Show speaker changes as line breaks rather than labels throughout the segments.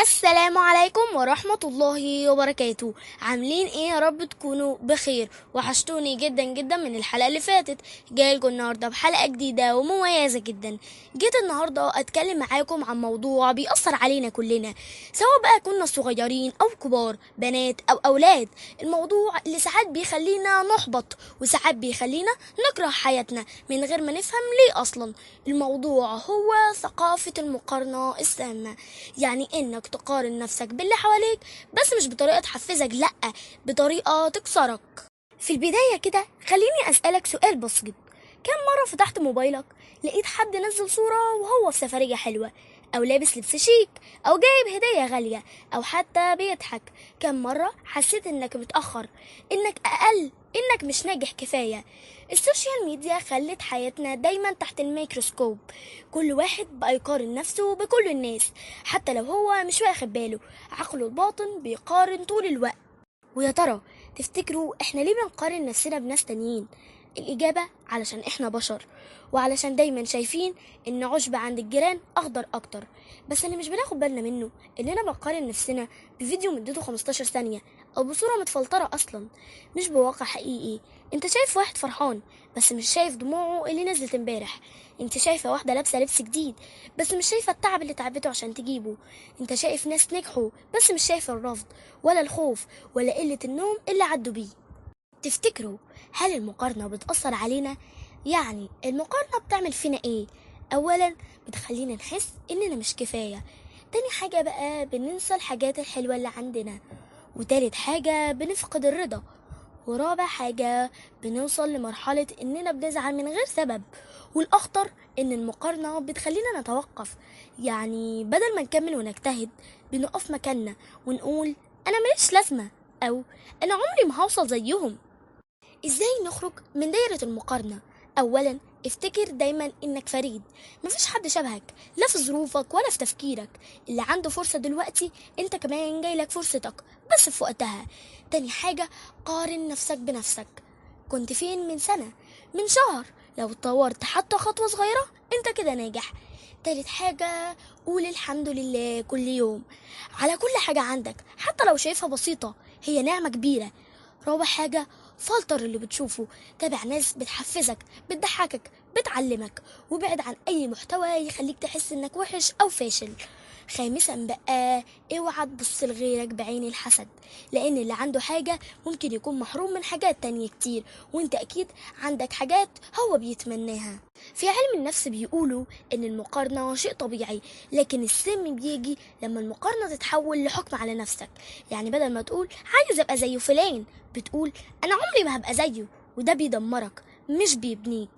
السلام عليكم ورحمة الله وبركاته. عاملين ايه؟ يا رب تكونوا بخير. وحشتوني جدا جدا من الحلقة اللي فاتت. جايلكم النهاردة بحلقة جديدة ومميزة جدا. جيت النهاردة اتكلم معاكم عن موضوع بيأثر علينا كلنا، سواء بقى كنا صغيرين او كبار، بنات او اولاد. الموضوع اللي ساعات بيخلينا نحبط وساعات بيخلينا نكره حياتنا من غير ما نفهم ليه اصلا. الموضوع هو ثقافة المقارنة السامة، يعني انك تقارن نفسك باللي حواليك، بس مش بطريقة تحفزك، لأ، بطريقة تكسرك. في البداية كده خليني أسألك سؤال بسيط. كم مرة فتحت موبايلك لقيت حد نزل صورة وهو في سفرية حلوة، أو لابس لبس شيك، أو جايب هدية غالية، أو حتى بيضحك؟ كم مرة حسيت إنك متأخر، إنك أقل، إنك مش ناجح كفاية؟ السوشيال ميديا خلت حياتنا دايما تحت الميكروسكوب. كل واحد بقى يقارن نفسه بكل الناس، حتى لو هو مش واخد باله. عقله الباطن بيقارن طول الوقت. ويا ترى تفتكروا احنا ليه بنقارن نفسنا بناس تانيين؟ الإجابة علشان احنا بشر، وعلشان دايما شايفين ان عشب عند الجيران اخضر اكتر. بس اللي مش بناخد بالنا منه اننا بنقارن نفسنا بفيديو مدته 15 ثانية، او بصورة متفلترة اصلا، مش بواقع حقيقي. انت شايف واحد فرحان بس مش شايف دموعه اللي نزلت امبارح. انت شايفة واحدة لابسة لبس جديد بس مش شايفة التعب اللي تعبته عشان تجيبه. انت شايف ناس نجحوا بس مش شايفة الرفض ولا الخوف ولا قلة النوم اللي عدوا بيه. تفتكروا هل المقارنة بتأثر علينا؟ يعني المقارنة بتعمل فينا ايه؟ اولا بتخلينا نحس اننا مش كفاية. تاني حاجة بقى بننسى الحاجات الحلوة اللي عندنا. وتالت حاجة بنفقد الرضا. ورابع حاجة بنوصل لمرحلة إننا بنزعل من غير سبب. والأخطر إن المقارنة بتخلينا نتوقف، يعني بدل ما نكمل ونجتهد بنقف مكاننا ونقول أنا ماليش لازمة، أو أنا عمري ما هوصل زيهم. ازاي نخرج من دايرة المقارنة؟ اولا افتكر دايما انك فريد، مفيش حد شبهك، لا في ظروفك ولا في تفكيرك. اللي عنده فرصة دلوقتي انت كمان جايلك فرصتك، بس في وقتها. تاني حاجة قارن نفسك بنفسك. كنت فين من سنة، من شهر؟ لو اتطورت حتى خطوة صغيرة انت كده ناجح. تالت حاجة قول الحمد لله كل يوم على كل حاجة عندك، حتى لو شايفها بسيطة، هي نعمة كبيرة. رابع حاجة فلتر اللي بتشوفه، تابع ناس بتحفزك، بتضحكك، بتعلمك، وابعد عن اي محتوى يخليك تحس انك وحش او فاشل. خامسا بقى اوعى تبص لغيرك بعين الحسد، لان اللي عنده حاجة ممكن يكون محروم من حاجات تانية كتير، وانت اكيد عندك حاجات هو بيتمناها. في علم النفس بيقولوا ان المقارنة شيء طبيعي، لكن السم بيجي لما المقارنة تتحول لحكم على نفسك. يعني بدل ما تقول عايز ابقى زي فلان، بتقول انا عمري ما هبقى زيه، وده بيدمرك مش بيبنيك.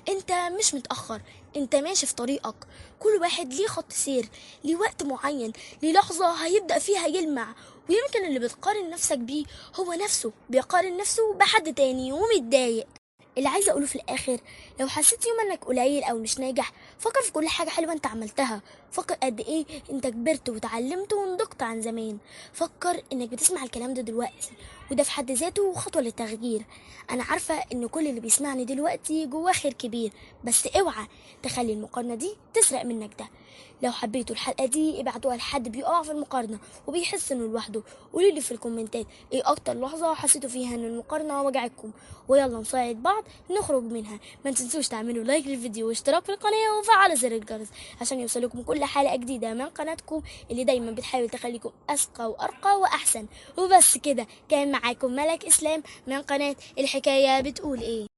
انت مش متأخر، انت ماشي في طريقك. كل واحد ليه خط سير، ليه وقت معين، ليه لحظة هيبدأ فيها يلمع. ويمكن اللي بتقارن نفسك بيه هو نفسه بيقارن نفسه بحد تاني ومتضايق. اللي عايزه اقوله في الاخر، لو حسيت يوم انك قليل او مش ناجح، فكر في كل حاجه حلوه انت عملتها. فكر قد ايه انت كبرت وتعلمت ونضجت عن زمان. فكر انك بتسمع الكلام ده دلوقتي، وده في حد ذاته خطوه للتغيير. انا عارفه ان كل اللي بيسمعني دلوقتي جواه خير كبير، بس اوعى تخلي المقارنه دي تسرق منك ده. لو حبيتوا الحلقه دي ابعتوها لحد بيقع في المقارنه وبيحس انه لوحده. قولوا لي في الكومنتات ايه اكتر لحظه حسيتوا فيها ان المقارنه وجعتكم، ويلا نساعد بعض نخرج منها. ما تنسوش تعملوا لايك للفيديو واشتراك في القناه وفعلوا زر الجرس عشان يوصلكم كل حلقه جديده من قناتكم اللي دايما بتحاول تخليكم اذكى وارقى واحسن. وبس كده، كان معاكم ملك اسلام من قناه الحكايه بتقول ايه.